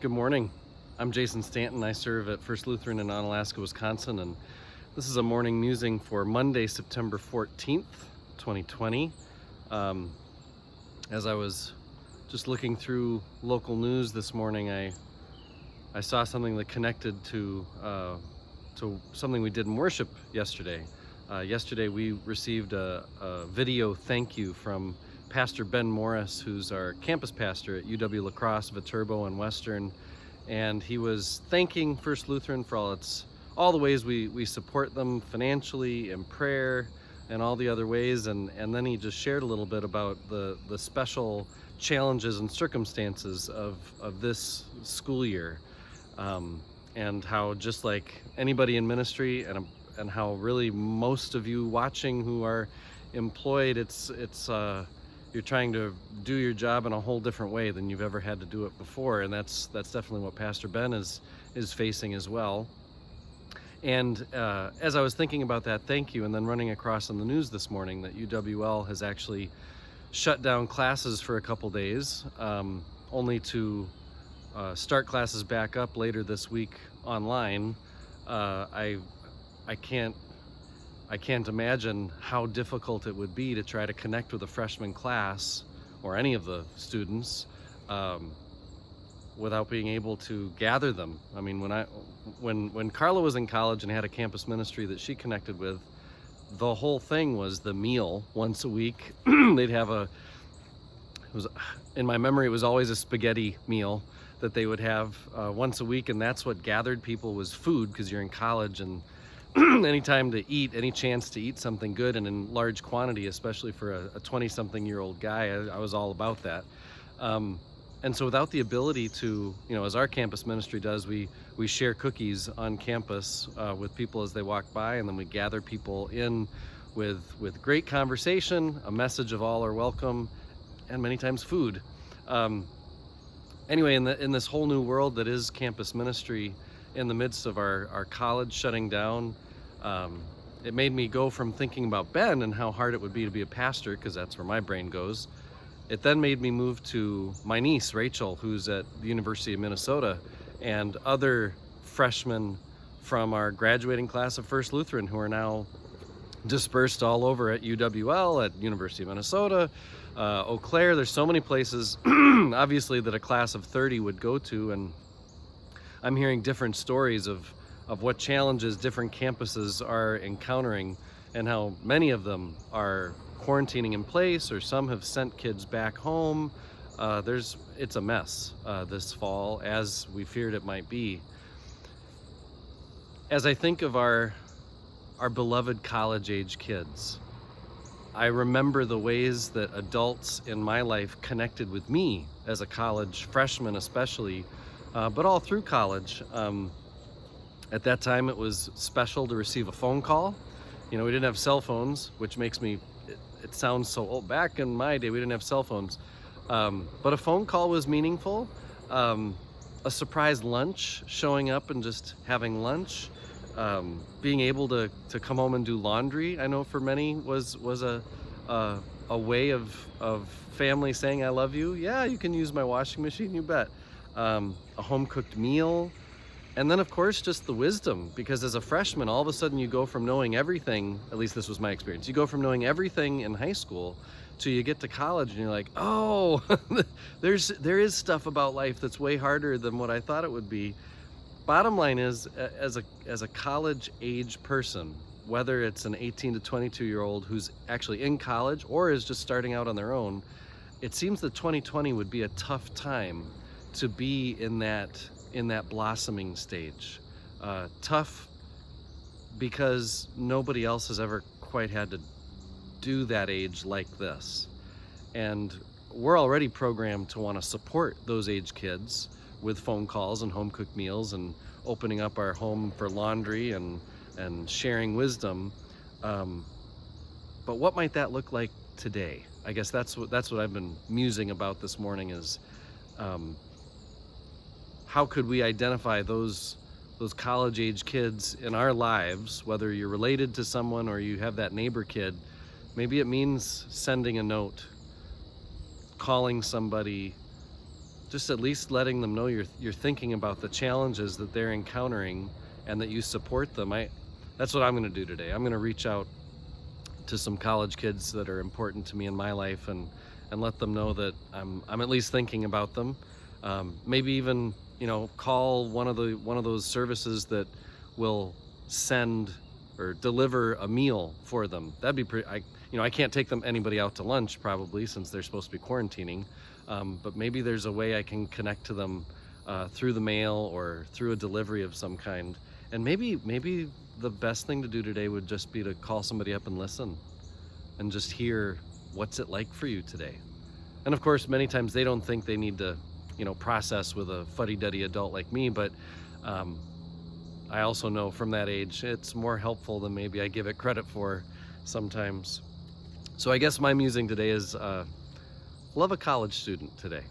Good morning. I'm Jason Stanton. I serve at First Lutheran in Onalaska, Wisconsin, and this is a morning musing for Monday, September 14th, 2020. As I was just looking through local news this morning, I saw something that connected to something we did in worship yesterday. Yesterday we received a video thank you from Pastor Ben Morris, who's our campus pastor at UW La Crosse, Viterbo, and Western, and he was thanking First Lutheran for all the ways we support them financially, in prayer, and all the other ways, and then he just shared a little bit about the special challenges and circumstances of this school year, and how, just like anybody in ministry, and how really most of you watching who are employed, you're trying to do your job in a whole different way than you've ever had to do it before, and that's definitely what Pastor Ben is facing as well. And as I was thinking about that thank you, and then running across on the news this morning that UWL has actually shut down classes for a couple days, only to start classes back up later this week online, I can't imagine how difficult it would be to try to connect with a freshman class or any of the students without being able to gather them. I mean, when Carla was in college and had a campus ministry that she connected with, the whole thing was the meal once a week. They'd have in my memory, it was always a spaghetti meal that they would have once a week, and that's what gathered people, was food, because you're in college, and any time to eat, any chance to eat something good and in large quantity, especially for a 20-something-year-old guy, I was all about that. And so without the ability to, as our campus ministry does, we share cookies on campus with people as they walk by, and then we gather people in with great conversation, a message of all are welcome, and many times food. Anyway, in this whole new world that is campus ministry, in the midst of our college shutting down, it made me go from thinking about Ben and how hard it would be to be a pastor, because that's where my brain goes. It then made me move to my niece, Rachel, who's at the University of Minnesota, and other freshmen from our graduating class of First Lutheran who are now dispersed all over at UWL, at University of Minnesota, Eau Claire. There's so many places, obviously, that a class of 30 would go to, and I'm hearing different stories of what challenges different campuses are encountering, and how many of them are quarantining in place, or some have sent kids back home. It's a mess this fall, as we feared it might be. As I think of our beloved college-age kids, I remember the ways that adults in my life connected with me as a college freshman, especially, but all through college. At that time, it was special to receive a phone call. We didn't have cell phones, which makes me, it sounds so old. Back in my day, we didn't have cell phones. But a phone call was meaningful. A surprise lunch, showing up and just having lunch. Being able to come home and do laundry, I know for many was a way of family saying, I love you. Yeah, you can use my washing machine, you bet. A home-cooked meal. And then, of course, just the wisdom, because as a freshman, all of a sudden you go from knowing everything, at least this was my experience, you go from knowing everything in high school to you get to college and you're like, oh, there is stuff about life that's way harder than what I thought it would be. Bottom line is, as a college-age person, whether it's an 18 to 22-year-old who's actually in college or is just starting out on their own, it seems that 2020 would be a tough time to be in that blossoming stage. Tough because nobody else has ever quite had to do that age like this. And we're already programmed to want to support those age kids with phone calls and home-cooked meals and opening up our home for laundry and sharing wisdom. But what might that look like today? I guess that's what I've been musing about this morning, is how could we identify those college-age kids in our lives, whether you're related to someone or you have that neighbor kid. Maybe it means sending a note, calling somebody, just at least letting them know you're thinking about the challenges that they're encountering and that you support them. That's what I'm going to do today. I'm going to reach out to some college kids that are important to me in my life, and let them know that I'm at least thinking about them. Maybe even, call one of those services that will send or deliver a meal for them. That'd be pretty. I can't take anybody out to lunch probably, since they're supposed to be quarantining. But maybe there's a way I can connect to them through the mail or through a delivery of some kind. And maybe the best thing to do today would just be to call somebody up and listen and just hear, what's it like for you today? And of course, many times they don't think they need to, process with a fuddy-duddy adult like me, but I also know from that age, it's more helpful than maybe I give it credit for sometimes. So I guess my musing today is, love a college student today.